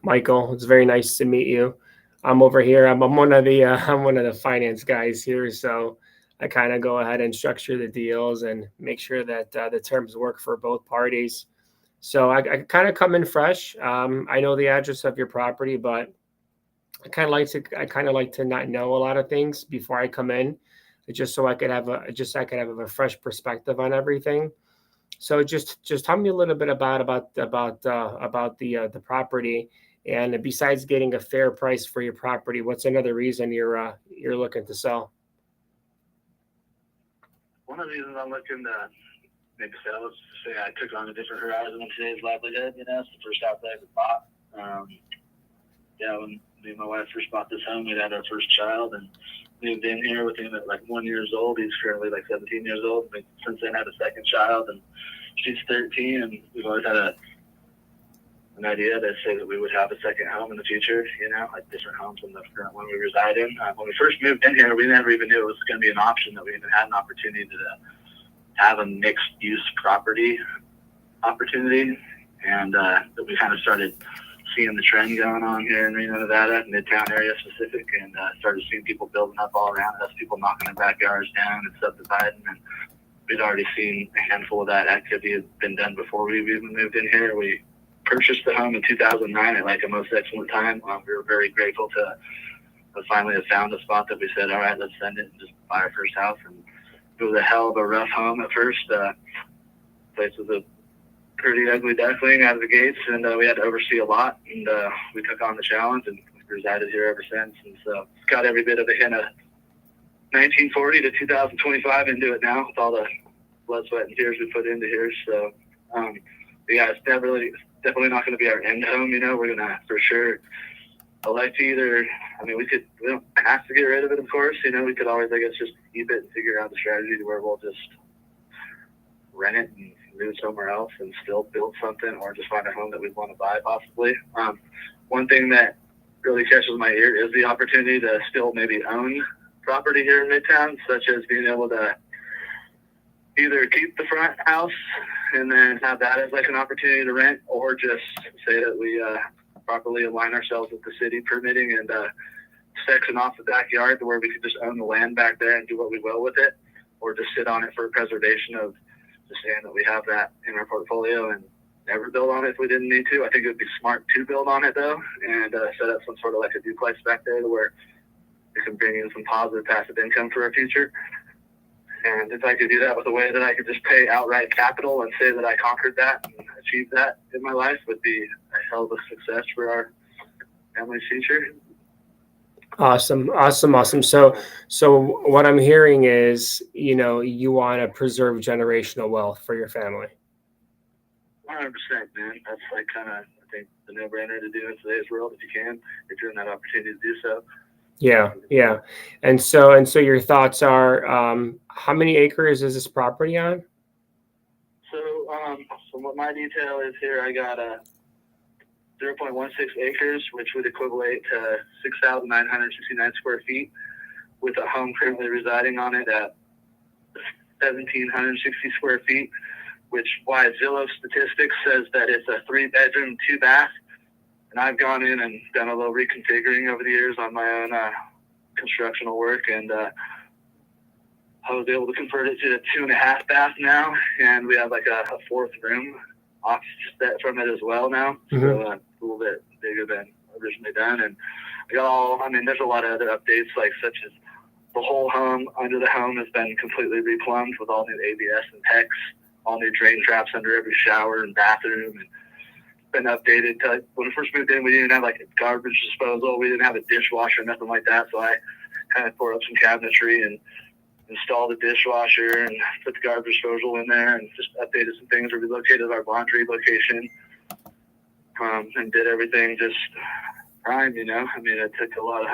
Michael. It's very nice to meet you. I'm over here. I'm one of the I'm one of the finance guys here, so I kind of go ahead and structure the deals and make sure that the terms work for both parties. So I kind of come in fresh. I know the address of your property, but I kind of like to not know a lot of things before I come in, just so I could have a fresh perspective on everything. So just tell me a little bit about the property, and besides getting a fair price for your property, what's another reason you're looking to sell? One of the reasons I'm looking to make a sale is to say I took on a different horizon in today's livelihood. It's the first house I ever bought. When me and my wife first bought this home, we had our first child and moved in here with him at like 1 year old. He's currently like 17 years old. We since then had a second child, and she's 13, and we've always had an idea to say that we would have a second home in the future, like different homes than the current one we reside in. When we first moved in here, we never even knew it was going to be an option, that we even had an opportunity to have a mixed use property opportunity, and that we kind of started seeing the trend going on here in Reno, Nevada, Midtown area specific, and started seeing people building up all around us, people knocking their backyards down and subdividing, and we'd already seen a handful of that activity had been done before we even moved in here. We purchased the home in 2009 at like a most excellent time. We were very grateful to finally have found a spot that we said, all right, let's send it and just buy our first house. And it was a hell of a rough home at first. Place was a pretty ugly duckling out of the gates, and we had to oversee a lot, and we took on the challenge, and we've resided here ever since. And so it's got every bit of a hint of 1940 to 2025 into it now, with all the blood, sweat, and tears we put into here. So, it's definitely not going to be our end home. We're going to for sure elect to either, we don't have to get rid of it, of course. We could always, I guess, just keep it and figure out the strategy to where we'll just rent it and move somewhere else and still build something, or just find a home that we'd want to buy possibly. One thing that really catches my ear is the opportunity to still maybe own property here in Midtown, such as being able to either keep the front house and then have that as like an opportunity to rent, or just say that we properly align ourselves with the city permitting and section off the backyard to where we could just own the land back there and do what we will with it, or just sit on it for preservation of just saying that we have that in our portfolio and never build on it if we didn't need to. I think it would be smart to build on it though, and set up some sort of like a duplex back there to where it can bring in some positive passive income for our future. And if I could do that with a way that I could just pay outright capital and say that I conquered that and achieved that in my life, would be a hell of a success for our family's future. Awesome. So what I'm hearing is, you want to preserve generational wealth for your family. 100%, man. That's like kind of, I think, the no-brainer to do in today's world if you can, if you're in that opportunity to do so. Yeah. And so your thoughts are, how many acres is this property on? So what my detail is here, I got 0.16 acres, which would equivalent to 6,969 square feet, with a home currently residing on it at 1,760 square feet, which by Zillow statistics says that it's a 3-bedroom, 2-bath. And I've gone in and done a little reconfiguring over the years on my own constructional work, and I was able to convert it to a 2.5 bath now, and we have like a 4th room offset from it as well now. Mm-hmm. So a little bit bigger than originally done. And there's a lot of other updates, like such as the whole home under the home has been completely replumbed with all new ABS and PEX, all new drain traps under every shower and bathroom, and been updated to, when we first moved in, we didn't have like a garbage disposal, we didn't have a dishwasher, nothing like that. So I kind of tore up some cabinetry and installed a dishwasher and put the garbage disposal in there, and just updated some things. We relocated our laundry location, and did everything just prime. It took a lot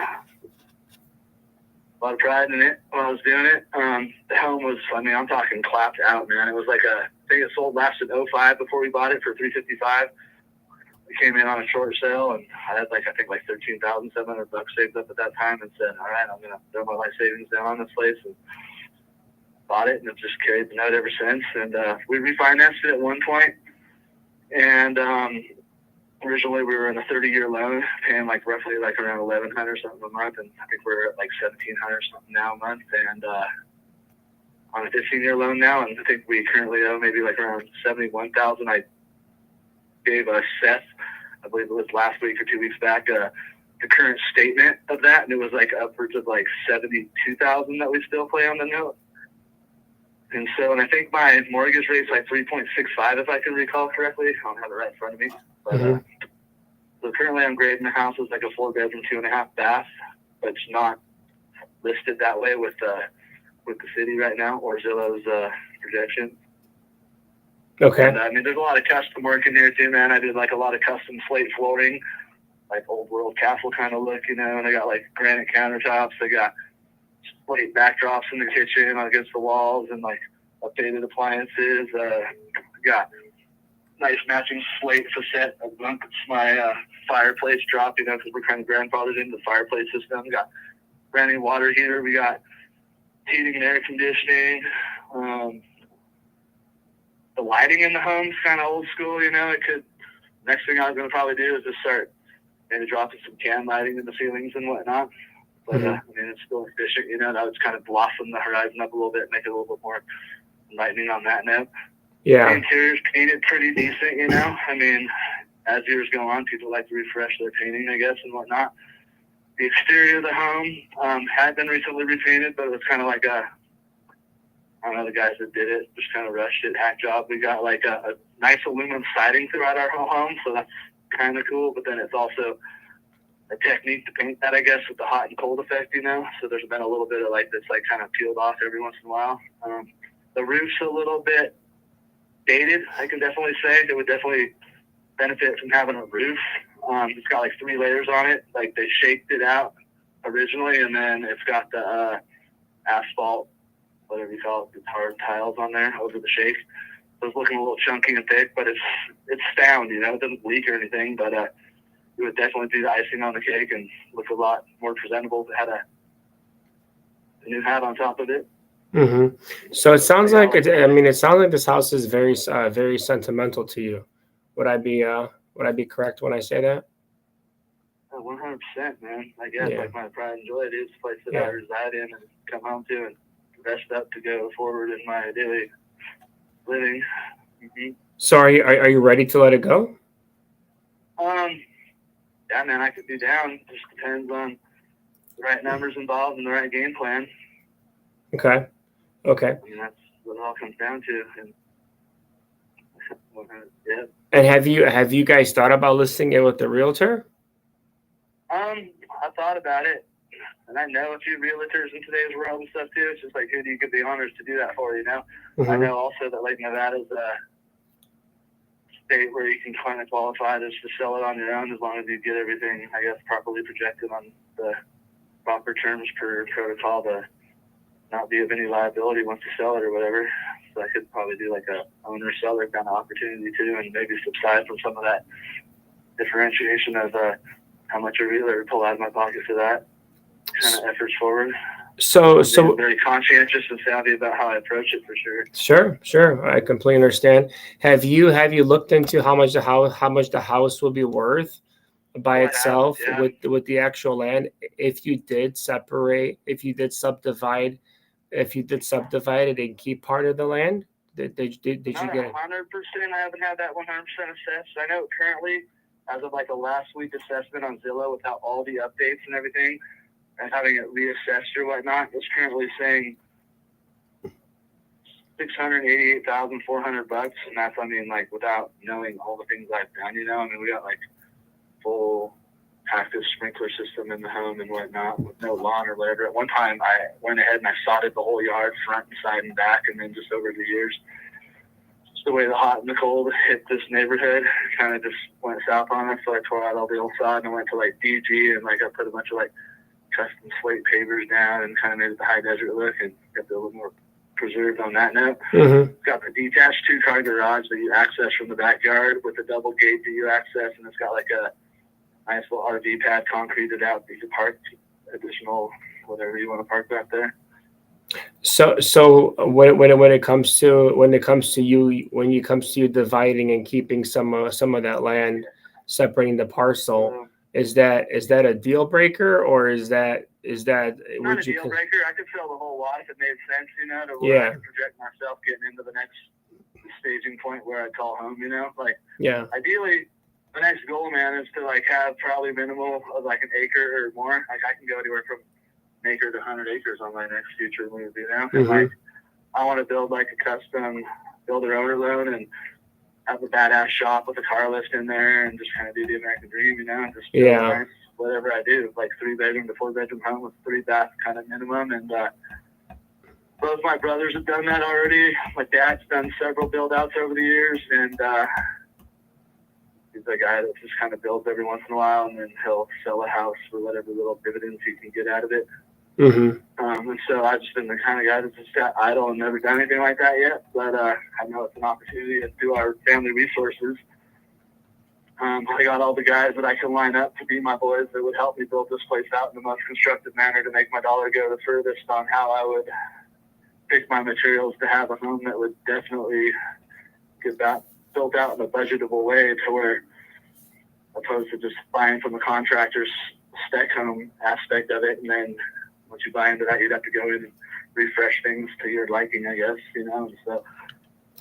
of pride in it while I was doing it. The home was, I'm talking clapped out, man. It was like I think it sold last in 2005 before we bought it for $355. We came in on a short sale, and I had like $13,700 saved up at that time, and said, all right, I'm going to throw my life savings down on this place, and bought it, and I've just carried the note ever since. And we refinanced it at one point, and originally we were in a 30-year loan, paying like roughly like around $1,100 something a month, and I think we're at like $1,700 something now a month, and on a 15-year loan now, and I think we currently owe maybe like around $71,000. I gave Seth, I believe it was last week or 2 weeks back, the current statement of that, and it was like upwards of like $72,000 that we still pay on the note. And so, and I think my mortgage rate's like 3.65 if I can recall correctly. I don't have it right in front of me. But so currently I'm grading the house as like a 4-bedroom, 2.5 bath, but it's not listed that way with the city right now or Zillow's projection. Okay. And I mean, there's a lot of custom work in here too, man. I did like a lot of custom slate flooring, like old world castle kind of look, you know, and I got like granite countertops. I got slate backdrops in the kitchen against the walls and like updated appliances. Got nice matching slate facette against my fireplace drop, you know, because we're kind of grandfathered into the fireplace system. We got brand new water heater. We got heating and air conditioning. The lighting in the home's kind of old school, you know. Next thing I was going to probably do is just start maybe dropping some can lighting in the ceilings and whatnot. But I mean, it's still efficient, you know. That would kind of blossom the horizon up a little bit, make it a little bit more enlightening on that note. Yeah. The interior's painted pretty decent, you know. I mean, as years go on, people like to refresh their painting, I guess, and whatnot. The exterior of the home had been recently repainted, but it was kind of like I don't know, the guys that did it just kind of rushed it, hack job. We got like a nice aluminum siding throughout our whole home, so that's kind of cool. But then it's also a technique to paint that, I guess, with the hot and cold effect, you know. So there's been a little bit of like this, like kind of peeled off every once in a while. The roof's a little bit dated, I can definitely say. It would definitely benefit from having a roof. It's got like 3 layers on it. Like they shaped it out originally, and then it's got the asphalt, whatever you call it, the hard tiles on there over the shake. So it's looking a little chunky and thick, but it's sound, you know. It doesn't leak or anything, but it would definitely do the icing on the cake and look a lot more presentable if it had a new hat on top of it. So it sounds like it sounds like this house is very very sentimental to you. Would I be correct when I say that? 100%, man. I guess like my pride and joy, it is the place that I reside in and come home to and rest up to go forward in my daily living. So are you ready to let it go? Yeah, man, I could be down. Just depends on the right numbers involved and the right game plan. Okay. I mean, that's what it all comes down to. And yeah. And have you guys thought about listing it with the realtor? I thought about it, and I know a few realtors in today's world and stuff too. It's just like, who do you give the honors to do that for, you know? I know also that like Nevada's a state where you can kind of qualify just to sell it on your own as long as you get everything, I guess, properly projected on the proper terms per protocol to not be of any liability once you sell it or whatever. So I could probably do like a owner-seller kind of opportunity too, and maybe subside from some of that differentiation of how much a realtor would pull out of my pocket for that kind of efforts forward. So I'm very conscientious and savvy about how I approach it for sure. Sure. I completely understand. Have you looked into how much the house will be worth by itself with the actual land if you did subdivide it and keep part of the land? Did you get it? 100%? I haven't had that 100% assessed. I know currently, as of like a last week assessment on Zillow, without all the updates and everything, and having it reassessed or whatnot, it's currently saying $688,400, and that's, I mean, like without knowing all the things I've done, you know. I mean, we got like full active sprinkler system in the home and whatnot with no lawn or whatever. At one time, I went ahead and I sodded the whole yard, front and side and back, and then just over the years, just the way the hot and the cold hit this neighborhood, kind of just went south on us. So I tore out all the old sod and I went to like DG, and like I put a bunch of like custom slate pavers down and kind of made it the high desert look and got a little more preserved on that note. It's got the detached 2-car garage that you access from the backyard with a double gate that you access, and it's got like a nice little RV pad concreted out that you can park additional whatever you want to park back there. So when it comes to you dividing and keeping some of that land, separating the parcel. Is that a deal breaker, or is that not a deal breaker? I could sell the whole lot if it made sense, to where I could project myself getting into the next staging point where I call home, ideally the next goal, man, is to have probably minimal of an acre or more. I can go anywhere from an acre to 100 acres on my next future move, and I want to build a custom builder owner loan and have a badass shop with a car lift in there and just kind of do the American dream, and just nice, whatever I do, 3-bedroom to 4-bedroom home with 3-bath kind of minimum. And both my brothers have done that already. My dad's done several build outs over the years, and he's a guy that just kind of builds every once in a while, and then he'll sell a house for whatever little dividends he can get out of it. And so I've just been the kind of guy that's just got idle and never done anything like that yet. But I know it's an opportunity, and through our family resources, I got all the guys that I can line up to be my boys that would help me build this place out in the most constructive manner to make my dollar go the furthest on how I would pick my materials to have a home that would definitely get that built out in a budgetable way, to where, opposed to just buying from a contractor's spec home aspect of it, and then once you buy into that, you'd have to go in and refresh things to your liking, I guess, and so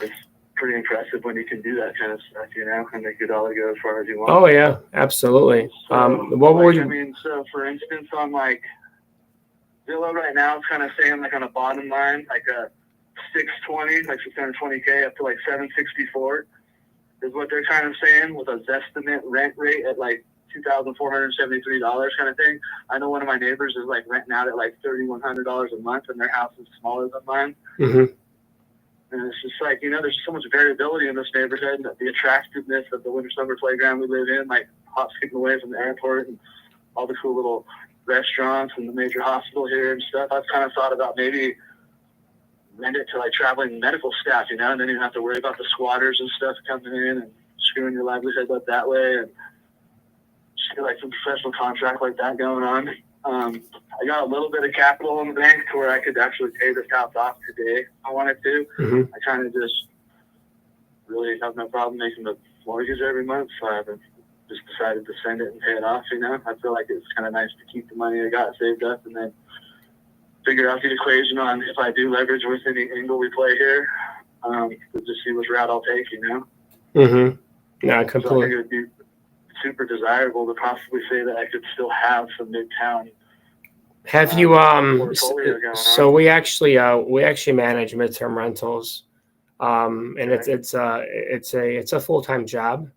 it's pretty impressive when you can do that kind of stuff, and make your dollar go as far as you want. Oh yeah, absolutely. So, what would you? So for instance, on Zillow right now, it's kind of saying on a bottom line, a 620, 620K up to 764 is what they're kind of saying, with a Zestimate rent rate at $2,473 kind of thing. I know one of my neighbors is renting out at $3,100 a month, and their house is smaller than mine. And it's just there's so much variability in this neighborhood. The attractiveness of the winter summer playground we live in, hop skipping away from the airport, and all the cool little restaurants and the major hospital here and stuff. I've kind of thought about maybe rent it to traveling medical staff, and then you don't have to worry about the squatters and stuff coming in and screwing your livelihood up that way, and just get some professional contract like that going on. I got a little bit of capital in the bank to where I could actually pay this house off today if I wanted to. I kind of just really have no problem making the mortgage every month, so I haven't just decided to send it and pay it off, I feel like it's kind of nice to keep the money I got saved up, and then figure out the equation on if I do leverage with any angle we play here, to just see which route I'll take, Yeah, completely. So I think it would be super desirable to possibly say that I could still have some midtown. Have you so we actually manage midterm rentals, and it's a full-time job.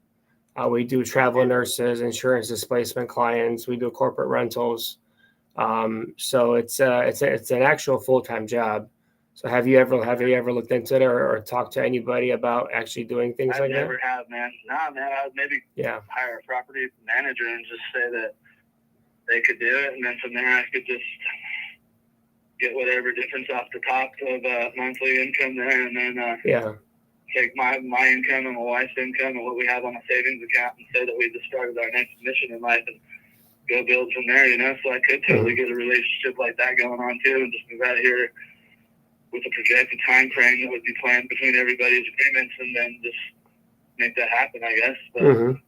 We do travel nurses, insurance displacement clients. We do corporate rentals. So it's an actual full-time job. So have you ever looked into it or talked to anybody about actually doing things like that? I never have, man. Nah, man. I would maybe hire a property manager and just say that they could do it, and then from there I could just get whatever difference off the top of monthly income there, and then take my income and my wife's income and what we have on a savings account, and say that we just started our next mission in life and go build from there, So I could totally get a relationship like that going on too, and just move out of here with a projected time frame that would be planned between everybody's agreements, and then just make that happen, I guess. But it's,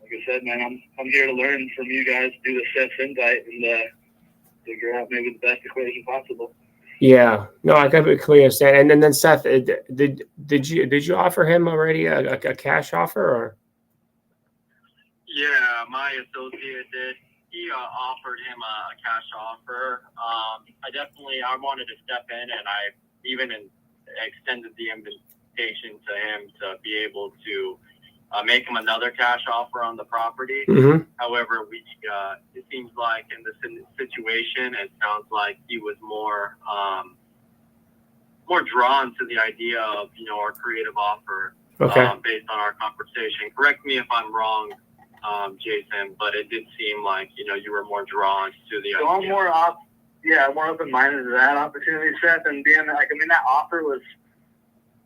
like I said, man, I'm here to learn from you guys, do the Seth's invite, and figure out maybe the best equation possible. Yeah, no, I completely understand. And then Seth, did you offer him already a cash offer, or? Yeah, my associate did. He offered him a cash offer. I wanted to step in, and I even extended the invitation to him to be able to make him another cash offer on the property. However, it seems like in this situation, it sounds like he was more drawn to the idea of our creative offer based on our conversation. Correct me if I'm wrong, Jason, but it did seem like you were more drawn to the idea. I'm more open-minded to that opportunity, Seth, and being that offer was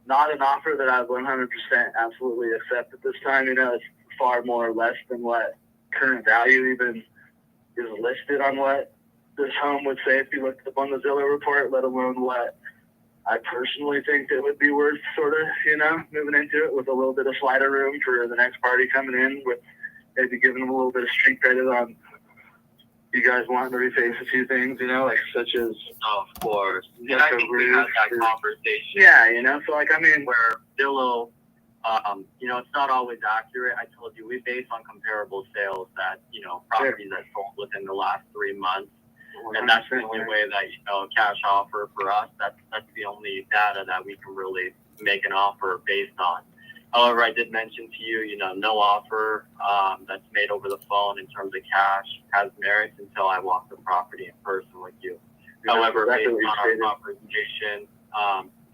not an offer that I 100% absolutely accept at this time. It's far more or less than what current value even is listed on what this home would say if you looked up on the Zillow report, let alone what I personally think it would be worth sort of, moving into it with a little bit of slider room for the next party coming in, with maybe giving them a little bit of street credit on you guys wanting to reface a few things, like such as. Oh, of course. And I think we had that conversation. Yeah, so like, I mean, where Zillow, it's not always accurate. I told you, we base on comparable sales that, properties that sold within the last 3 months. And that's the only way that, cash offer for us, that's the only data that we can really make an offer based on. However, I did mention to you, no offer that's made over the phone in terms of cash has merit until I walk the property in person with you. However, based on our conversation,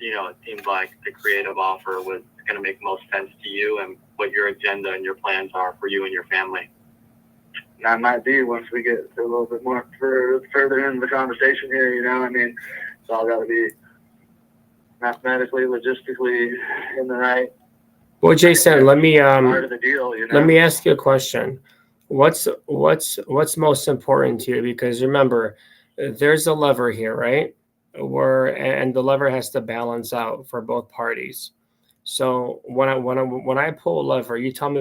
it seems like the creative offer was going to make most sense to you and what your agenda and your plans are for you and your family. That might be once we get a little bit more further into the conversation here, I mean, it's all got to be mathematically, logistically in the right. Well, Jason, let me part of the deal, let me ask you a question. What's most important to you? Because remember, there's a lever here, right? And the lever has to balance out for both parties. So when I pull a lever, you tell me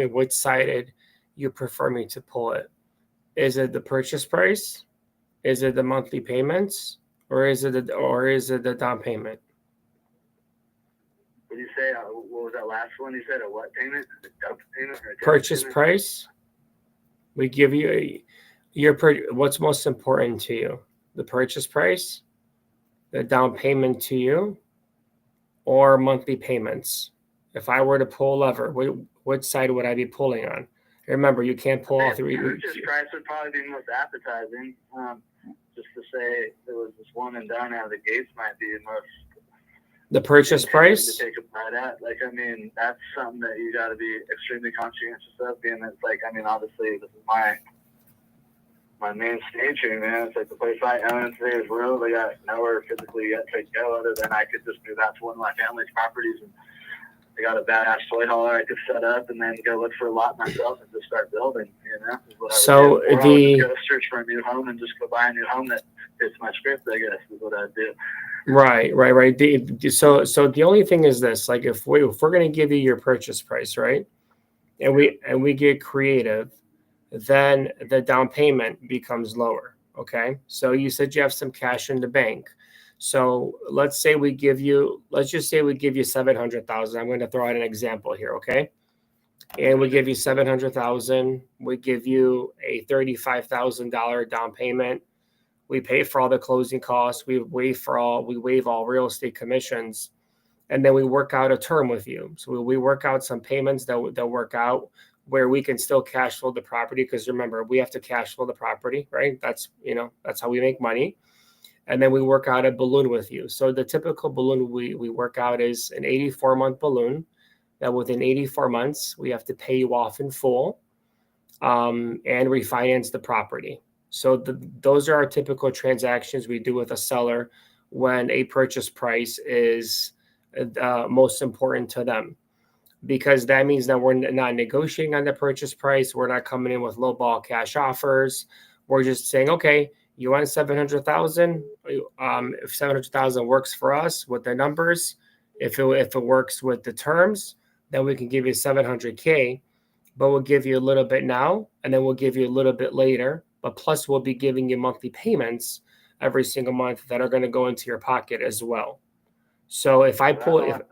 which sided you prefer me to pull it. Is it the purchase price? Is it the monthly payments? Or is it the down payment? What did you say? What was that last one? You said a what payment? A down payment or a Purchase payment? price. We give you what's most important to you? The purchase price, the down payment to you, or monthly payments? If I were to pull a lever, which side would I be pulling on? Remember, you can't pull all three. Purchase price would probably be most appetizing. Just to say there was this one and done out of the gates might be most. The purchase price? To take a bite at. Like, I mean, that's something that you got to be extremely conscientious of, being it's like, I mean, obviously, this is my main stage here, man. It's like the place I own in today's world. I got nowhere physically yet to go other than I could just move out to one of my family's properties, and I got a badass toy hauler I could set up and then go look for a lot myself and just start building, is what So I would do. Or I would go search for a new home and just go buy a new home that fits my script, I guess, is what I'd do. Right. So the only thing is this: like, if we're going to give you your purchase price, right, and we get creative, then the down payment becomes lower. Okay. So you said you have some cash in the bank. So let's just say we give you 700,000. I'm going to throw out an example here. Okay. And we give you 700,000. We give you a $35,000 down payment. We pay for all the closing costs. We waive all real estate commissions, and then we work out a term with you. So we work out some payments that work out where we can still cash flow the property, because remember, we have to cash flow the property, right? That's how we make money. And then we work out a balloon with you. So the typical balloon we work out is an 84-month balloon that within 84 months we have to pay you off in full, and refinance the property. So those are our typical transactions we do with a seller when a purchase price is most important to them, because that means that we're not negotiating on the purchase price. We're not coming in with lowball cash offers. We're just saying, okay, you want 700,000. If 700,000 works for us with the numbers, if it works with the terms, then we can give you 700K. But we'll give you a little bit now, and then we'll give you a little bit later. But plus, we'll be giving you monthly payments every single month that are going to go into your pocket as well. So if I pull, go ahead,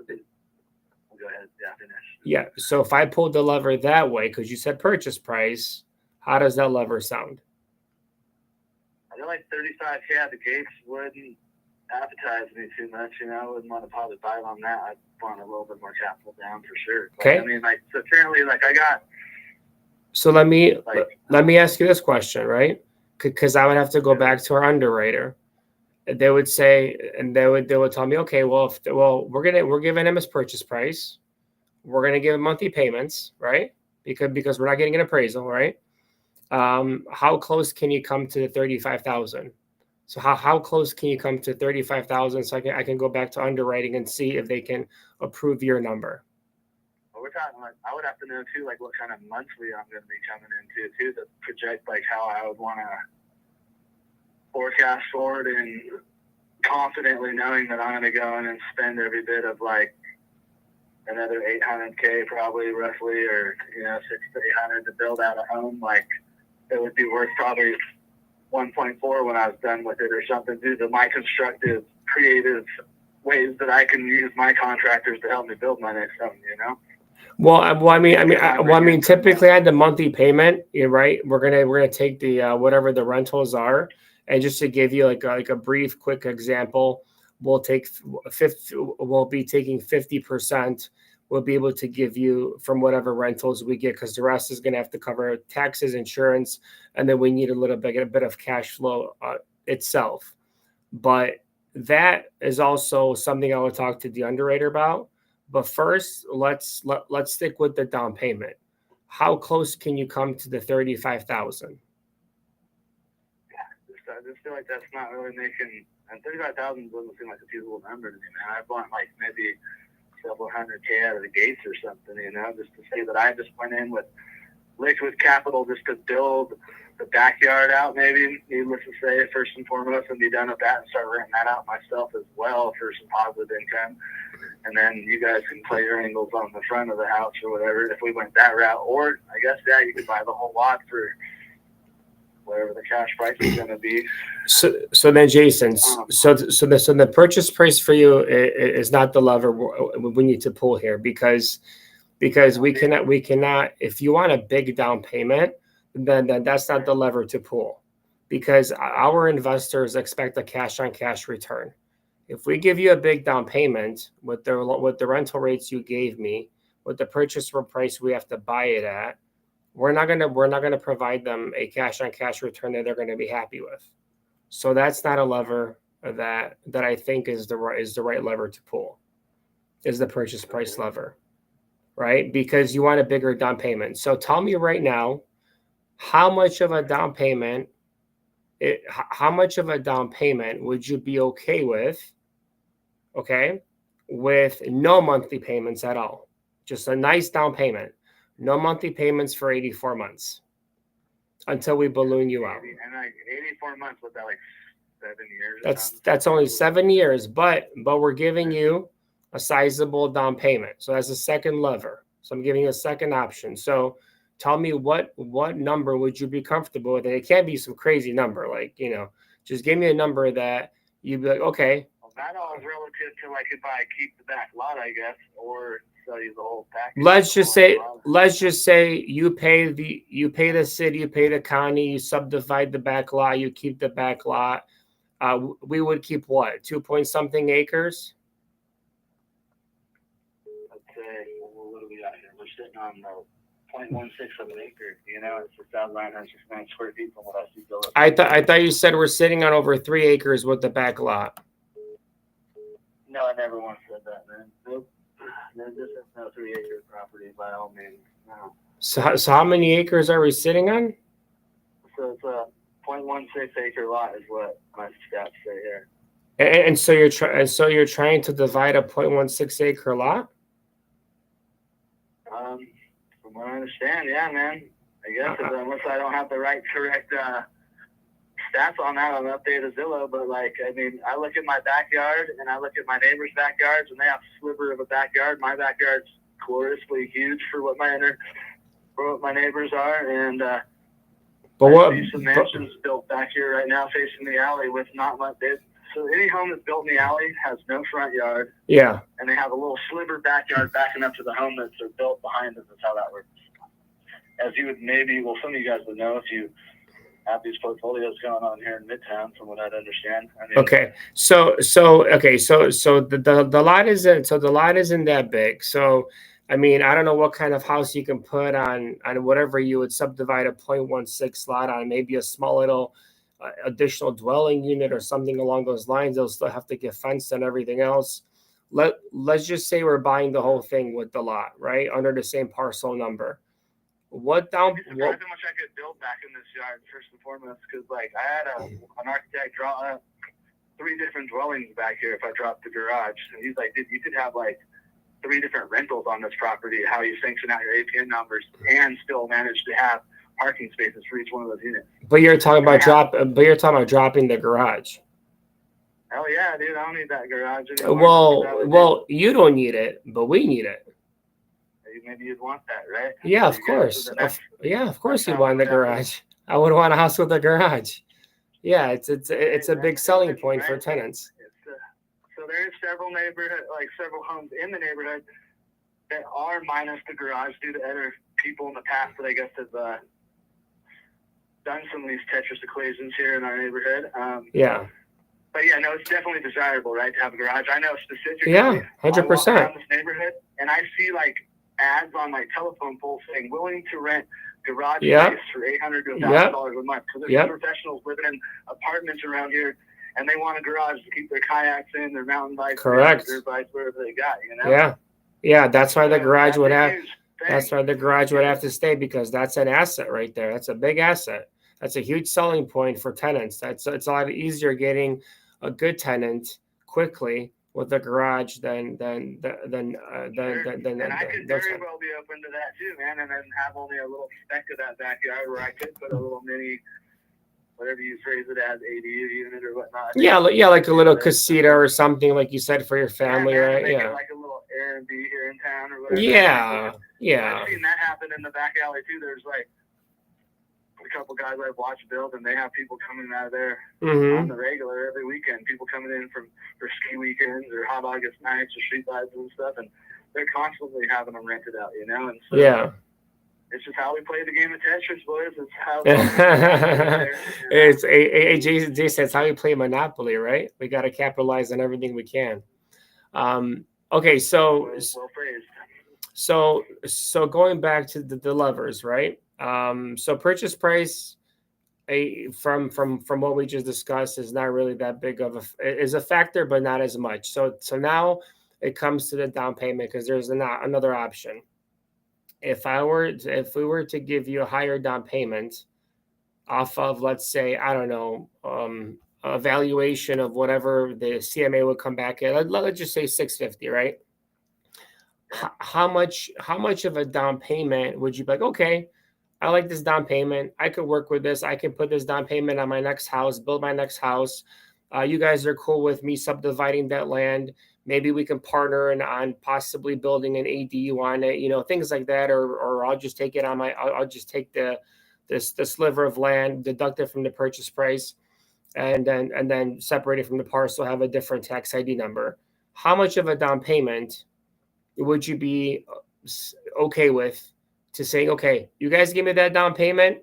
yeah. So if I pulled the lever that way, because you said purchase price, how does that lever sound? I feel like 35K out the gates wouldn't appetize me too much. I wouldn't want to probably buy on that. I'd want a little bit more capital down for sure. But, okay. I mean, so currently, I got. So let me ask you this question, right? Because I would have to go back to our underwriter. They would say, and they would tell me, okay, we're giving him his purchase price. We're gonna give him monthly payments, right? Because we're not getting an appraisal, right? How close can you come to the 35,000? So how close can you come to 35,000? So I can go back to underwriting and see if they can approve your number. We're talking I would have to know too, what kind of monthly I'm going to be coming into too, to project how I would want to forecast forward and confidently knowing that I'm going to go in and spend every bit of like another $800K probably roughly, or, you know, 600 to 800 to build out a home, like it would be worth probably 1.4 when I was done with it or something, due to my constructive, creative ways that I can use my contractors to help me build my next home, you know? I mean, typically on the monthly payment, you're right. We're gonna take the whatever the rentals are, and just to give you like a brief, quick example, we'll take 50. We'll be taking 50%. We'll be able to give you from whatever rentals we get, because the rest is gonna have to cover taxes, insurance, and then we need a bit of cash flow itself. But that is also something I would talk to the underwriter about. But first, let's stick with the down payment. How close can you come to the 35,000? I just feel like that's not really making, and 35,000 doesn't seem like a feasible number to me, man. I want like maybe several hundred K out of the gates or something, you know, just to say that I just went in with liquid capital just to build the backyard out, maybe, needless to say, first and foremost, and be done with that and start renting that out myself as well for some positive income. And then you guys can play your angles on the front of the house or whatever if we went that route. Or I guess, yeah, you could buy the whole lot for whatever the cash price is going to be. So then, Jason, so the purchase price for you is not the lever we need to pull here, because we cannot, if you want a big down payment, then that's not the lever to pull, because our investors expect a cash on cash return. If we give you a big down payment with the rental rates you gave me, with the purchase price we have to buy it at, we're not gonna provide them a cash on cash return that they're going to be happy with. So that's not a lever that I think is the right lever to pull, is the purchase price lever, right? Because you want a bigger down payment. So tell me right now, how much of a down payment would you be okay with? Okay, with no monthly payments at all, just a nice down payment, no monthly payments for 84 months until we balloon you out. And like 84 months, was that like 7 years? That's only 7 years, but we're giving you a sizable down payment. So that's a second lever. So I'm giving you a second option. So tell me what number would you be comfortable with? And it can't be some crazy number, like, you know, just give me a number that you'd be like, okay. Well, that all is relative to like if I keep the back lot, I guess, or sell you the whole package. Let's just say you pay the city, you pay the county, you subdivide the back lot, you keep the back lot. We would keep what, 2-point-something acres? Let's say, what do we got here? We're sitting on the 0.16 of an acre. You know, it's 6,969 square feet from what I see. I thought you said we're sitting on over 3 acres with the back lot. No, I never once said that, man. Nope. This is no 3-acre property by all means. No. So how many acres are we sitting on? So it's a 0.16 acre lot is what my stats say here. And so you're trying to divide a 0.16 acre lot? From what I understand, yeah, man. I guess unless I don't have the correct stats on that, on the updated Zillow. But like, I mean, I look at my backyard and I look at my neighbors' backyards, and they have a sliver of a backyard. My backyard's gloriously huge for what my neighbors are, and I see some mansions built back here right now facing the alley with not much. So any home that's built in the alley has no front yard. Yeah. And they have a little sliver backyard backing up to the home that's built behind it. That's how that works. As you would some of you guys would know if you have these portfolios going on here in Midtown, from what I'd understand. I mean, okay. So the lot isn't that big. So I mean, I don't know what kind of house you can put on whatever you would subdivide a 0.16 lot on, maybe a small little additional dwelling unit or something along those lines. They'll still have to get fenced and everything else. Let's just say we're buying the whole thing with the lot, right, under the same parcel number. What how much I could build back in this yard, first and foremost, because like I had an architect draw up 3 different dwellings back here if I dropped the garage, and he's like, dude, you could have like 3 different rentals on this property, how you sanction out your APN numbers and still manage to have parking spaces for each one of those units. But you're talking about dropping the garage. Hell yeah, dude! I don't need that garage anymore. Well, you don't need it, but we need it. Maybe you'd want that, right? Yeah, So of you guys, course. so the next, Yeah, of course you'd time we want the would have to, garage. I would want a house with a garage. Yeah, it's a big selling listen, point right? for tenants. So there's several homes in the neighborhood that are minus the garage due to other people in the past that I guess have done some of these Tetris equations here in our neighborhood. Yeah. But yeah, no, it's definitely desirable, right, to have a garage. I know specifically. Yeah, I walk 100%. around this neighborhood and I see like ads on my telephone pole saying willing to rent garage space for $800 to $1,000 a month. So there's professionals living in apartments around here, and they want a garage to keep their kayaks in, their mountain bikes, Correct. their bikes, whatever they got. You know. Yeah, yeah. That's why the garage would have. That's why the garage would have to stay, because that's an asset right there. That's a big asset. That's a huge selling point for tenants. It's a lot easier getting a good tenant quickly with a garage than. And I could very well be open to that too, man. And then have only a little speck of that backyard where I could put a little mini, whatever you phrase it as, ADU unit or whatnot. Yeah, like a little casita or something, like you said, for your family, right? Yeah. Like a little Airbnb here in town or whatever. Yeah. I've seen that happen in the back alley too. There's like a couple guys I've watched build, and they have people coming out of there on the regular every weekend. People coming in for ski weekends or hot August nights or street vibes and stuff, and they're constantly having them rented out, you know. And so it's just how we play the game of Tetris, boys. It's how Jason, it's how you play Monopoly, right? We got to capitalize on everything we can. Okay, so well phrased. So going back to the levers, right? So purchase price, from what we just discussed, is not really that big of is a factor, but not as much. So now it comes to the down payment, because there's another option. If we were to give you a higher down payment off of, let's say, I don't know, a valuation of whatever the CMA would come back at, let's just say 650, right? How much of a down payment would you be like, okay, I like this down payment, I could work with this, I can put this down payment on my next house, build my next house. You guys are cool with me subdividing that land. Maybe we can partner on possibly building an ADU on it, things like that. Or I'll just take it on I'll just take the sliver of land, deduct it from the purchase price, and then separate it from the parcel, have a different tax ID number. How much of a down payment would you be okay with, to saying, okay, you guys give me that down payment,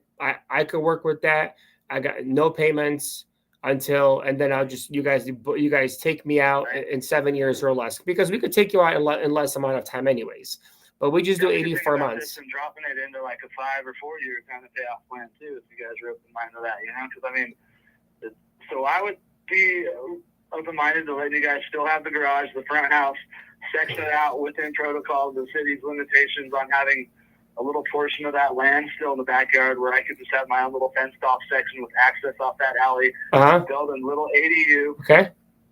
I could work with that. I got no payments until, and then I'll just, you guys take me out in 7 years or less, because we could take you out in less amount of time anyways, but we just do 84 months. And dropping it into like a 5 or 4 year kind of payoff plan too, if you guys are open-minded to that, because I mean, so I would be open-minded to letting you guys still have the garage, the front house, section it out within protocols, the city's limitations on having a little portion of that land still in the backyard where I could just have my own little fenced off section with access off that alley, build a little ADU,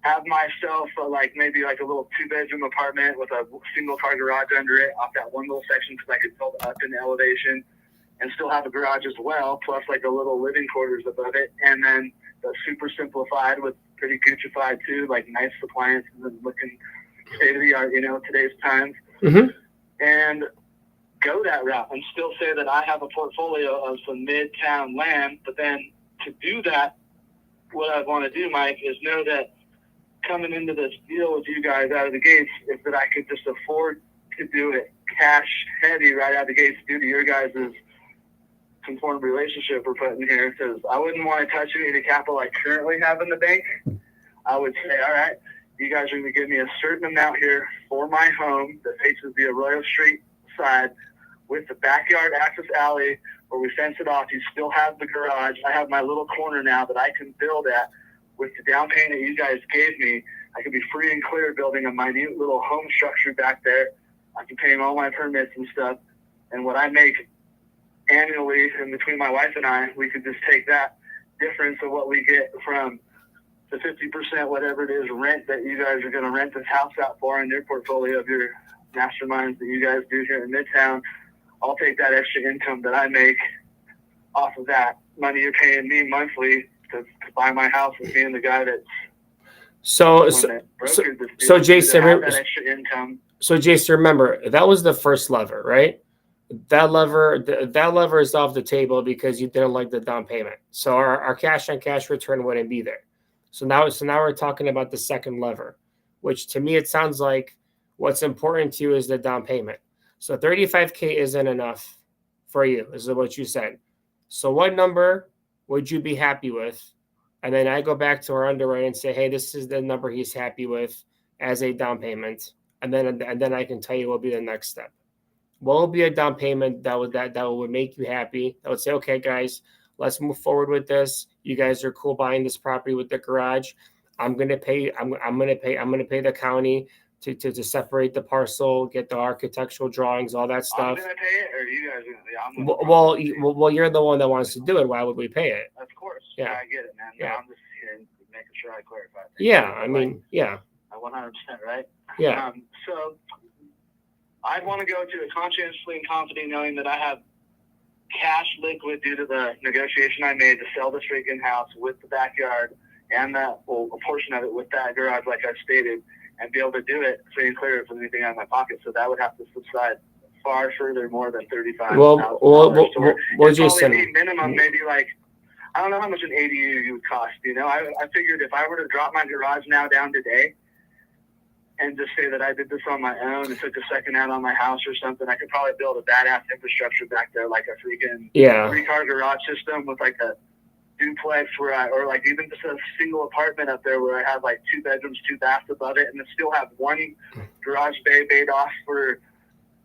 have myself maybe like a little 2-bedroom apartment with a single car garage under it off that one little section, because I could build up in elevation and still have a garage as well, plus like a little living quarters above it, and then the super simplified with pretty Guccified too, like nice appliances and looking state of the art, today's times, and go that route and still say that I have a portfolio of some midtown land. But then to do that, what I want to do, Mike, is know that coming into this deal with you guys out of the gates is that I could just afford to do it cash heavy right out of the gates due to your guys' conformed relationship we're putting here, because I wouldn't want to touch any of the capital I currently have in the bank. I would say, all right, you guys are going to give me a certain amount here for my home that faces the Arroyo Street side with the backyard access alley where we fence it off. You still have the garage. I have my little corner now that I can build at with the down payment you guys gave me. I could be free and clear building a minute little home structure back there. I can pay all my permits and stuff. And what I make annually in between my wife and I, we could just take that difference of what we get from the 50%, whatever it is, rent that you guys are going to rent this house out for in your portfolio of your masterminds that you guys do here in Midtown. I'll take that extra income that I make off of that money you're paying me monthly to buy my house, and being the guy that's So when so they so, brokered this so deal, to Jason, have that extra income. so Jason, remember that was the first lever, right? That lever is off the table because you didn't like the down payment. So our cash on cash return wouldn't be there. So now we're talking about the second lever, which to me it sounds like what's important to you is the down payment. So 35K isn't enough for you, is what you said. So what number would you be happy with? And then I go back to our underwriter and say, hey, this is the number he's happy with as a down payment. And then I can tell you what will be the next step. What will be a down payment that would make you happy? That would say, okay, guys, let's move forward with this. You guys are cool buying this property with the garage. I'm gonna pay. I'm gonna pay the county to separate the parcel, get the architectural drawings, all that I'm stuff. gonna pay it, or you guys are gonna? Yeah, I'm gonna. Well, you're the one that wants to do it. Why would we pay it? Of course. Yeah. I get it, man. Yeah. I'm just here making sure I clarify. Yeah, I mean, yeah, 100% right. yeah. So I'd want to go to it conscientiously and confident, knowing that I have cash liquid due to the negotiation I made to sell this freaking house with the backyard and a portion of it with that garage, like I stated, and be able to do it free and clear from anything out of my pocket. So that would have to subside far further more than $35,000. Well, Jason, probably minimum, maybe like, I don't know how much an ADU would cost. I figured if I were to drop my garage now down today and just say that I did this on my own and took a second out on my house or something, I could probably build a badass infrastructure back there, like a freaking 3-car garage system with like a duplex or like even just a single apartment up there where I have like 2 bedrooms, 2 baths above it, and then still have 1 garage bay bayed off for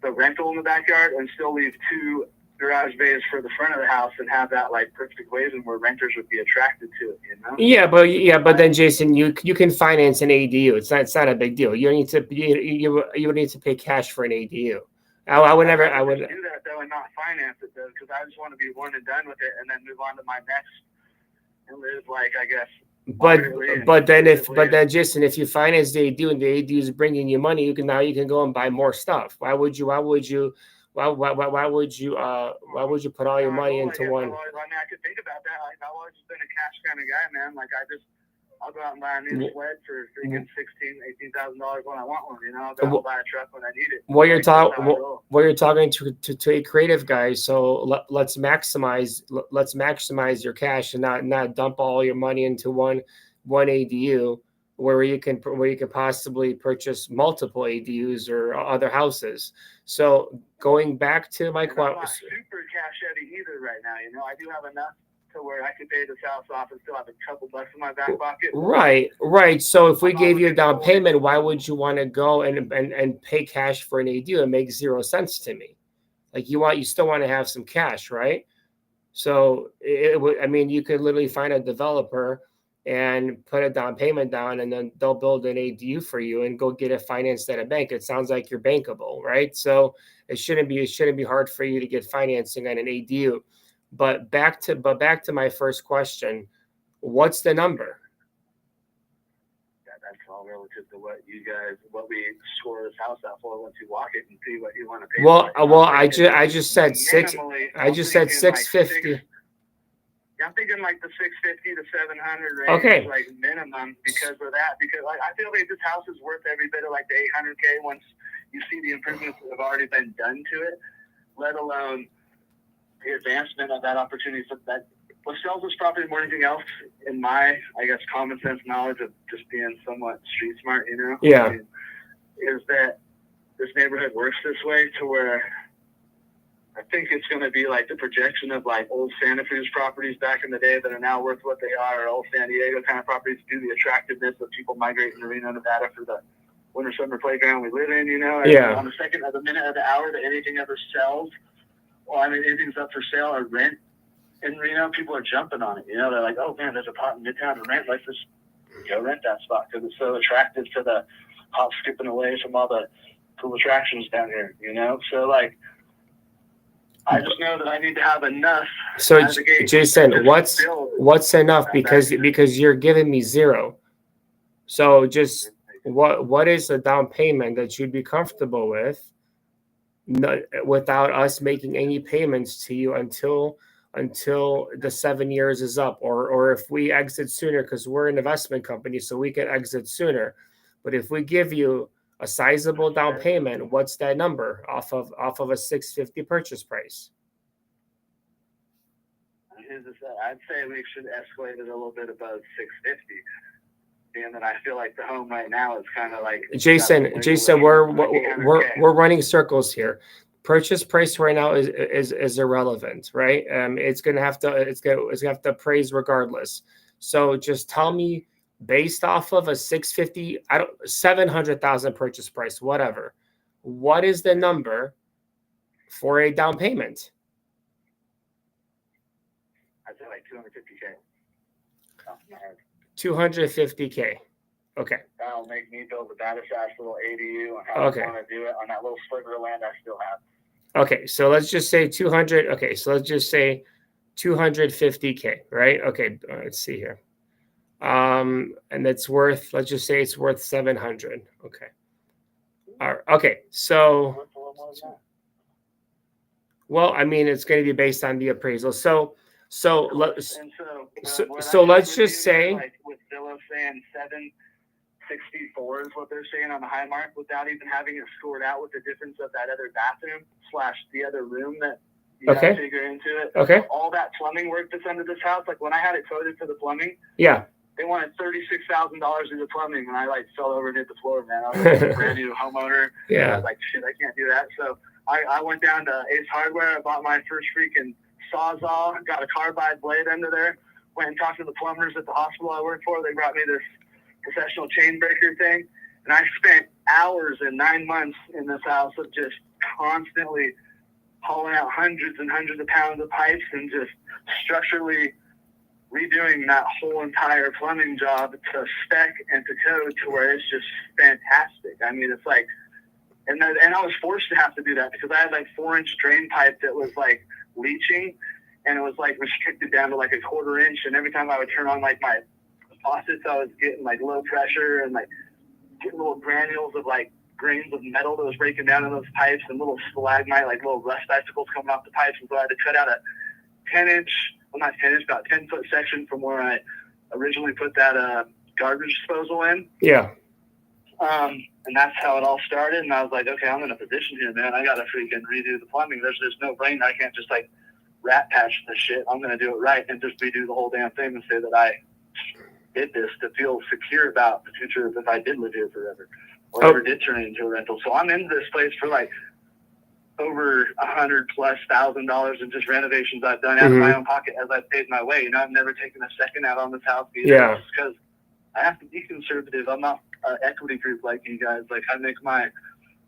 the rental in the backyard, and still leave 2 garage bays for the front of the house, and have that like perfect equation where renters would be attracted to it, but then Jason, you can finance an ADU. It's not a big deal. You don't need to you would need to pay cash for an ADU. I would do that though and not finance it though, because I just want to be one and done with it and then move on to my next and live like, I guess. But then Jason, if you finance the ADU and the ADU is bringing you money, you can go and buy more stuff. Why would you put all your money into one? I mean, I could think about that. I've always been a cash kind of guy, man. Like I'll go out and buy a new sled for freaking $18,000 when I want one. I'll go out and buy a truck when I need it. Well, you're talking to a creative guy, so let's maximize your cash and not dump all your money into one ADU where you can possibly purchase multiple ADUs or other houses. So going back to my question, I'm not super cash heavy either right now. I do have enough to where I could pay this house off and still have a couple bucks in my back pocket. Right. So if we gave you a down payment, why would you want to go and pay cash for an ADU? It makes zero sense to me. Like you still want to have some cash, right? So you could literally find a developer and put a down payment down, and then they'll build an ADU for you and go get it financed at a bank. It sounds like you're bankable, right? So it shouldn't be hard for you to get financing on an ADU. But back to my first question, what's the number? That's all relative to what we score this house out for once you walk it and see what you want to pay. I just said 650. I'm thinking like the 650 to 700 range, okay, like minimum, because of that. Because like I feel like this house is worth every bit of like the 800K once you see the improvements that have already been done to it, let alone the advancement of that opportunity. So that what sells this property more than anything else, in my, I guess, common sense knowledge of just being somewhat street smart, Yeah. Is that this neighborhood works this way to where I think it's going to be like the projection of like old Santa Cruz properties back in the day that are now worth what they are, or old San Diego kind of properties due to the attractiveness of people migrating to Reno, Nevada for the winter summer playground we live in, Yeah. On the second of the minute of the hour that anything ever sells, anything's up for sale or rent in Reno, people are jumping on it. They're like, oh man, there's a pot in Midtown to rent. Let's just go rent that spot because it's so attractive to the hop skipping away from all the cool attractions down here, So like, I just know that I need to have enough. So Jason, what's enough? Because you're giving me zero. So just what is a down payment that you'd be comfortable with, without us making any payments to you until until the 7 years is up, or if we exit sooner, because we're an investment company, so we can exit sooner. But if we give you a sizable down payment, what's that number off of a 650 purchase price? I'd say we should escalate it a little bit above 650. And then I feel like the home right now is kind of like Jason, we're running circles here. Purchase price right now is irrelevant, right? It's gonna have to appraise regardless. So just tell me, based off of a 650, 700,000 purchase price, whatever, what is the number for a down payment? I'd say like 250K. 250K. Okay. That'll make me build the baddest ass little ADU on how I want to do it on that little sliver of land I still have. Okay, so let's just say 200. Okay, so let's just say 250K, right? Okay, let's see here. And it's worth, let's just say it's worth 700. Okay. All right. Okay, so well, I mean, it's going to be based on the appraisal. So let's just say, like with Zillow saying 764 is what they're saying on the high mark, without even having it scored out with the difference of that other bathroom / the other room that you got to figure into it. Okay. All that plumbing work that's under this house, like when I had it coded for the plumbing, they wanted $36,000 in the plumbing, and I like fell over and hit the floor, man. I was like a brand new homeowner. Yeah. I was like, shit, I can't do that. So I went down to Ace Hardware. I bought my first freaking Sawzall, got a carbide blade under there, went and talked to the plumbers at the hospital I worked for. They brought me this professional chain breaker thing, and I spent hours and 9 months in this house of just constantly hauling out hundreds and hundreds of pounds of pipes and just structurally redoing that whole entire plumbing job to spec and to code to where it's just fantastic. I mean, it's like, and I was forced to have to do that because I had like 4-inch drain pipe that was like leaching, and it was like restricted down to like a 1/4 inch. And every time I would turn on like my faucets, I was getting like low pressure and like getting little granules of like grains of metal that was breaking down in those pipes, and little stalagmite, like little rust icicles coming off the pipes. And so I had to cut out a 10-inch, well not 10-inch, about 10-foot section from where I originally put that garbage disposal in. Yeah. And that's how it all started. And I was like, okay, I'm in a position here, man. I got to freaking redo the plumbing. There's no brain. I can't just like rat patch this shit. I'm going to do it right and just redo the whole damn thing and say that I did this to feel secure about the future if I did live here forever or ever did turn it into a rental. So I'm in this place for like over $100,000+ in just renovations I've done out of my own pocket as I've paid my way. You know, I've never taken a second out on this house either. Yeah. Just because I have to be conservative. I'm not an equity group like you guys. Like, I make my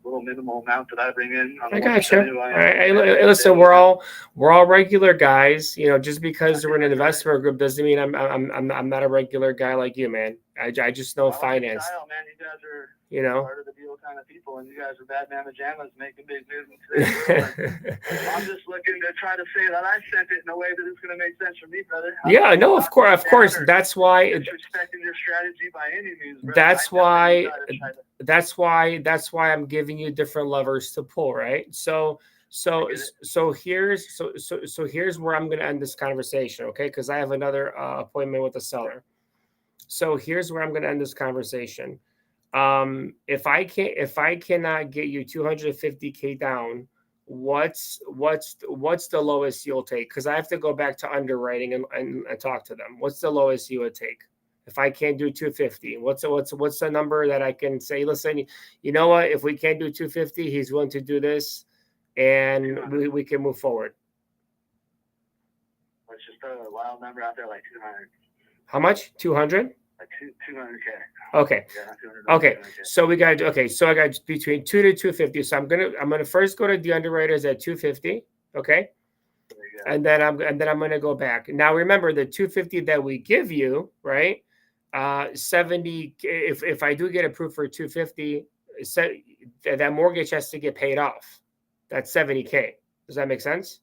little minimal amount that I bring in. I got you. Listen, we're all regular guys. You know, just because we're in an investment group doesn't mean I'm not a regular guy like you, man. I just know finance. Style, man. You guys are, you know, part of the deal kind of people, and you guys are bad man pajamas making big moves in today's world. I'm just looking to try to say that I sent it in a way that it's going to make sense for me, brother. Yeah, no, of course. That's why. Disrespecting your strategy by any means, brother. That's why I'm giving you different levers to pull, right? So here's where I'm going to end this conversation, okay? Because I have another appointment with the seller. So here's where I'm going to end this conversation. If I cannot get you 250K down, what's the lowest you'll take? Because I have to go back to underwriting and talk to them. What's the lowest you would take? If I can't do 250, what's the number that I can say, listen, you know what, if we can't do 250, he's willing to do this, and we can move forward. Let's just throw a wild number out there, like 200. How much? 200? Like 200K. Okay. Yeah, okay. So I got between 2 to 250. So I'm gonna first go to the underwriters at 250. Okay. And then I'm gonna go back. Now remember, the 250 that we give you, right? 70. If I do get approved for 250, that mortgage has to get paid off. That's 70K. Does that make sense?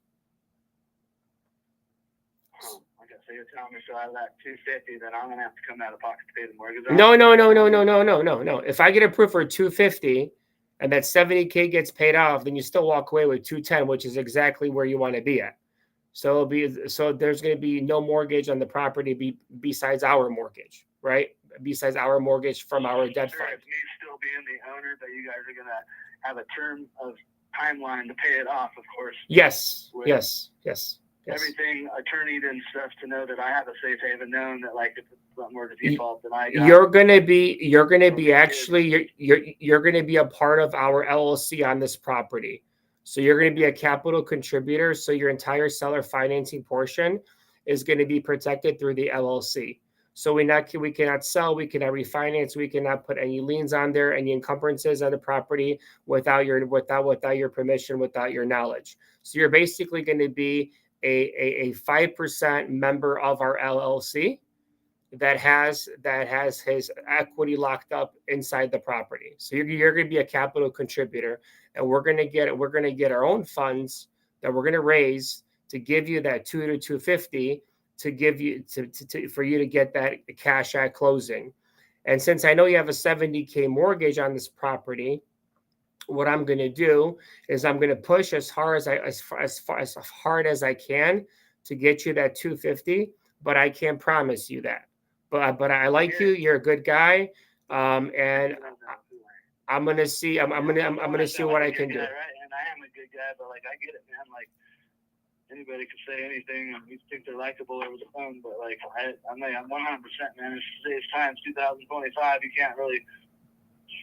So you're telling me, so out of that 250, then I'm gonna have to come out of pocket to pay the mortgage? No. If I get approved for 250 and that 70K gets paid off, then you still walk away with 210, which is exactly where you want to be at. So there's going to be no mortgage on the property besides our mortgage, right? Besides our mortgage from our debt Sure, fund. it's me still being the owner, but you guys are gonna have a term of timeline to pay it off, of course. Yes. With Yes. everything attorney and stuff to know that I have a safe haven, known that like if something were to default, then I got. You're gonna be actually you're gonna be a part of our LLC on this property. So you're gonna be a capital contributor. So your entire seller financing portion is gonna be protected through the LLC. So we cannot sell, we cannot refinance, we cannot put any liens on there, any encumbrances on the property without your permission, without your knowledge. So you're basically going to be a 5% member of our LLC that has his equity locked up inside the property. So you're going to be a capital contributor, and we're going to get our own funds that we're going to raise to give you that 250 to give you for you to get that cash at closing. And since I know you have a $70K mortgage on this property, what I'm going to do is I'm going to push as hard as I can to get you that 250, but I can't promise you that. But I like you. You're a good guy, and I'm gonna see. I'm gonna see what I can do. Right, and I am a good guy, but like I get it, man. Like anybody can say anything, and we think they're likable over the phone, but like I'm 100%, man. It's today's time, 2025. You can't really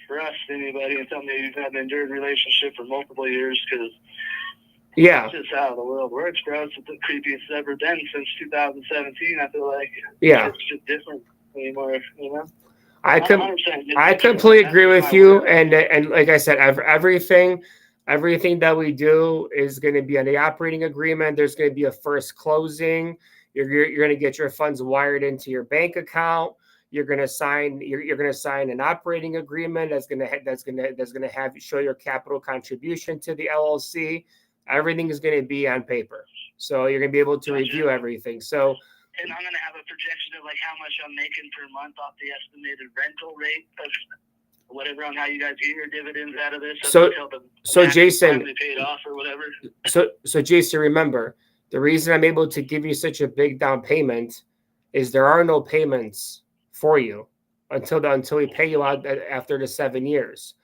trust anybody and tell me you've had an endured relationship for multiple years, because that's just how the world works, bro. It's the creepiest it's ever been since 2017. I feel like it's just different anymore, you know. I completely agree with you, and like I said, everything that we do is going to be on the operating agreement. There's going to be a first closing. You're going to get your funds wired into your bank account. You're going to sign an operating agreement that's going to have show your capital contribution to the LLC. Everything is going to be on paper, so you're going to be able to review everything. So. And I'm going to have a projection of like how much I'm making per month off the estimated rental rate of whatever, on how you guys get your dividends out of this. So Jason, paid off or whatever. So Jason, remember, the reason I'm able to give you such a big down payment is there are no payments for you until we pay you out after the 7 years.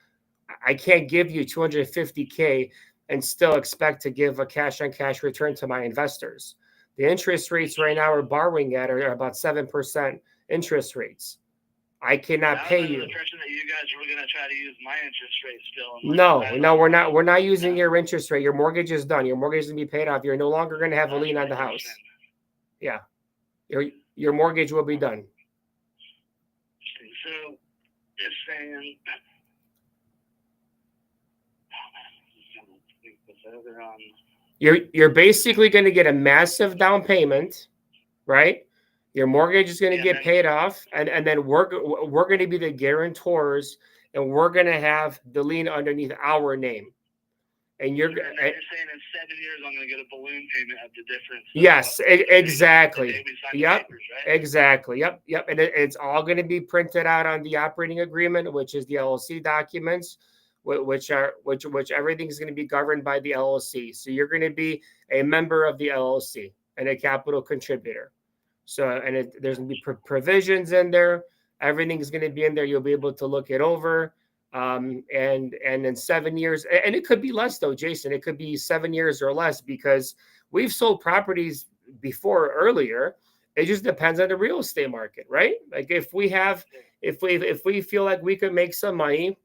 I can't give you $250K and still expect to give a cash on cash return to my investors. The interest rates right now we're borrowing at are about 7% interest rates. I cannot pay you. The impression that you guys were going to try to use my interest rate still. No, we're not. We're not using your interest rate. Your mortgage is done. Your mortgage is going to be paid off. You're no longer going to have a lien on the house. Yeah, your mortgage will be done. So, just saying. You're basically going to get a massive down payment, right? Your mortgage is going to get paid off, and then we're going to be the guarantors, and we're going to have the lien underneath our name. And you're saying in 7 years I'm going to get a balloon payment of the difference. Yes, exactly. Yep, papers, right? Exactly. Yep. And it's all going to be printed out on the operating agreement, which is the LLC documents, which everything is going to be governed by the LLC. So you're going to be a member of the LLC and a capital contributor. So, and there's going to be provisions in there. Everything's going to be in there. You'll be able to look it over. And in 7 years, and it could be less though, Jason, it could be 7 years or less, because we've sold properties before earlier. It just depends on the real estate market, right? Like if we feel like we could make some money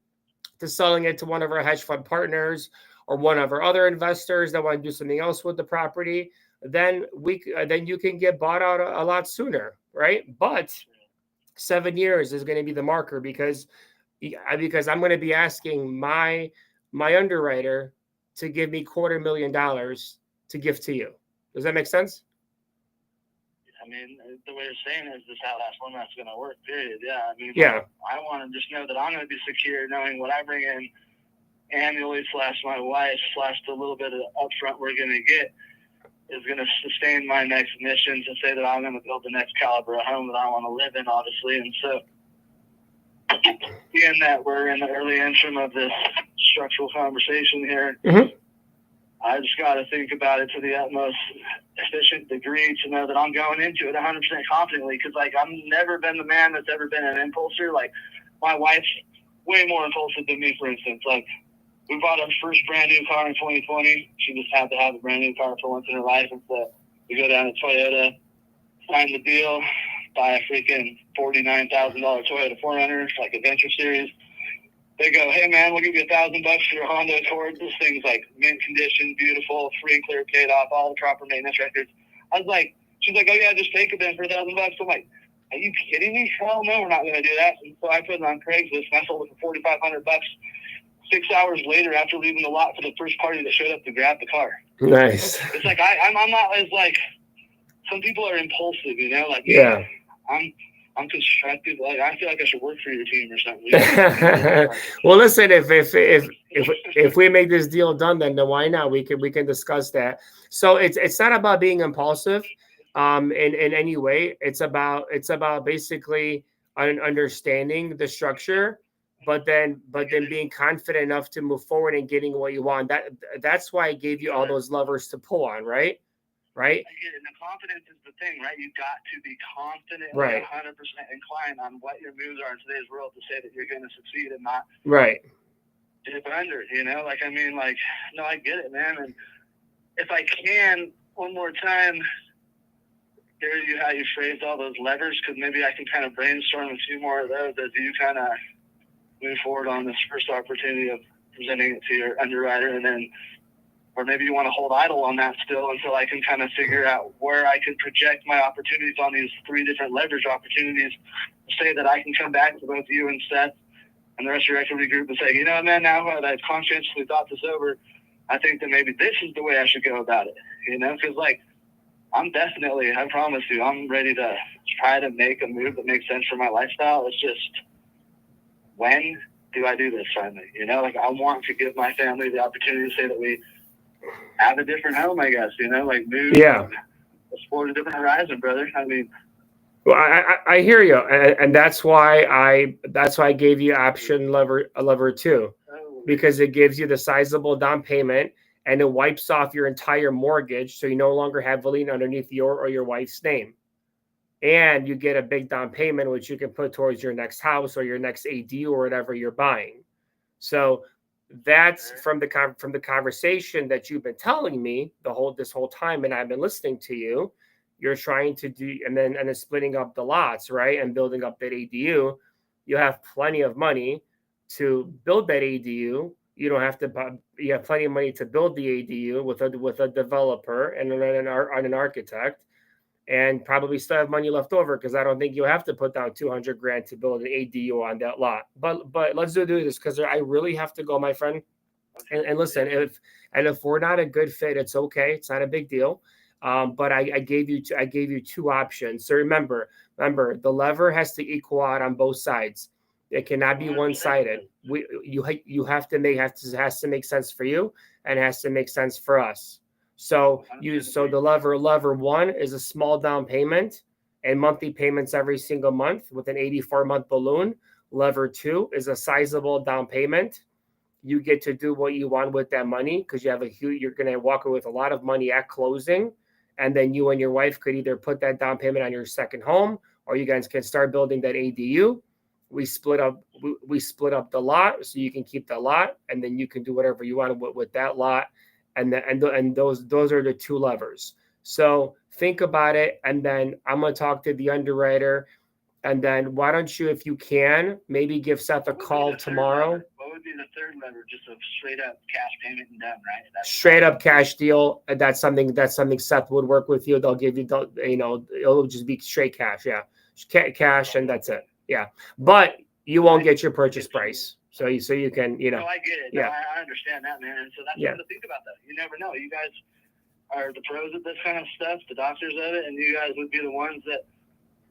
to selling it to one of our hedge fund partners or one of our other investors that want to do something else with the property, then you can get bought out a lot sooner, right? But 7 years is going to be the marker, because I'm going to be asking my underwriter to give me $250,000 to give to you. Does that make sense? I mean, the way you're saying is this how that's going to work, period. Yeah. I mean, I want to just know that I'm going to be secure knowing what I bring in annually / my wife / the little bit of upfront we're going to get is going to sustain my next mission to say that I'm going to build the next caliber of home that I want to live in, obviously. And so, being that we're in the early interim of this structural conversation here, I just got to think about it to the utmost efficient degree to know that I'm going into it 100% confidently. Because, like, I've never been the man that's ever been an impulser. Like, my wife's way more impulsive than me, for instance. Like, we bought our first brand new car in 2020. She just had to have a brand new car for once in her life. And so we go down to Toyota, sign the deal, buy a freaking $49,000 Toyota 4Runner, like Adventure Series. They go, hey man, we'll give you $1,000 for your Honda Accord. This thing's like mint condition, beautiful, free and clear, paid off, all the proper maintenance records. I was like, she's like, oh yeah, just take it then for $1,000. I'm like, are you kidding me? Hell no, we're not going to do that. And so I put it on Craigslist and I sold it for $4,500. 6 hours later, after leaving the lot for the first party that showed up to grab the car. Nice. It's like I'm not as like some people are impulsive, you know. Like yeah. I'm constructive. Like I feel like I should work for your team or something. Well, listen, if we make this deal done, then why not? We can discuss that. So it's not about being impulsive, in any way. It's about basically understanding the structure, but then being confident enough to move forward and getting what you want. That's why I gave you all those levers to pull on, right? Right. And the confidence is the thing, right? You got to be confident, right, 100% inclined on what your moves are in today's world to say that you're going to succeed and not right dip under. You know, like I mean, like no, I get it, man. And if I can one more time hear you how you phrased all those levers, because maybe I can kind of brainstorm a few more of those as you kind of move forward on this first opportunity of presenting it to your underwriter, and then. Or maybe you want to hold idle on that still until I can kind of figure out where I can project my opportunities on these 3 different leverage opportunities to say that I can come back to both you and Seth and the rest of your equity group and say, you know, man, now that I've conscientiously thought this over, I think that maybe this is the way I should go about it, you know, because like I'm definitely, I promise you, I'm ready to try to make a move that makes sense for my lifestyle. It's just when do I do this finally? You know, like I want to give my family the opportunity to say that we have a different home, I guess, you know, like move, explore a different horizon, brother. I mean, well, I hear you, and that's why I gave you option lever 2, because it gives you the sizable down payment and it wipes off your entire mortgage, so you no longer have a lien underneath your or your wife's name, and you get a big down payment which you can put towards your next house or your next ADU or whatever you're buying. So. That's from the conversation that you've been telling me this whole time, and I've been listening to you. You're trying to do, and then splitting up the lots, right, and building up that ADU. You have plenty of money to build that ADU. You don't have to buy. You have plenty of money to build the ADU with a developer and an architect. And probably still have money left over, because I don't think you have to put down $200,000 to build an ADU on that lot. But let's do this, because I really have to go, my friend. And listen, if we're not a good fit, it's okay. It's not a big deal. But I gave you 2 options. So remember, the lever has to equal out on both sides. It cannot be one-sided. You have to has to make sense for you, and it has to make sense for us. So the lever 1 is a small down payment and monthly payments every single month with an 84-month balloon. Lever 2 is a sizable down payment. You get to do what you want with that money, because you're going to walk away with a lot of money at closing, and then you and your wife could either put that down payment on your second home, or you guys can start building that ADU. We split up the lot, so you can keep the lot, and then you can do whatever you want with that lot. And those are the 2 levers. So think about it, and then I'm going to talk to the underwriter, and then why don't you, if you can, maybe give Seth a call tomorrow. What would be the third lever? Just a straight up cash payment and done, right? Straight up cash deal. That's something Seth would work with you. They'll give you, it'll just be straight cash. Yeah, cash, and that's it. Yeah, but you won't get your purchase price. So you can, No, I get it. No, I understand that, man. And so that's something to think about. That you never know. You guys are the pros at this kind of stuff, the doctors of it, and you guys would be the ones that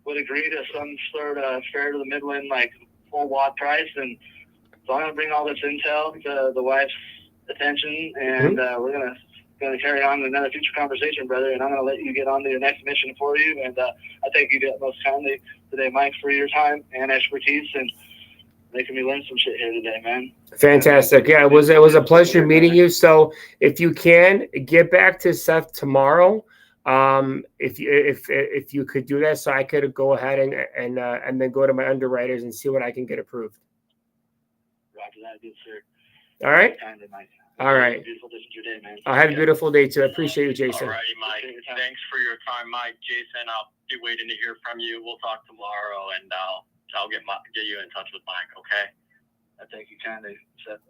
would agree to some sort of fair to the Midland, like full wad price. And so I'm gonna bring all this intel to the wife's attention, and we're gonna carry on another future conversation, brother. And I'm gonna let you get on to your next mission for you. And I thank you most kindly today, Mike, for your time and expertise. And making me learn some shit here today, man. Fantastic. Yeah, it was a pleasure meeting you. So if you can get back to Seth tomorrow, if you could do that, so I could go ahead and then go to my underwriters and see what I can get approved. Roger that, good sir. All right. Kindly, Mike. All right. Beautiful day today, man. I'll have a beautiful day too. I appreciate you, Jason. All righty, Mike. Thanks for your time, Mike. Jason, I'll be waiting to hear from you. We'll talk tomorrow, and I'll get you in touch with Mike. Okay. I thank you kindly, Seth.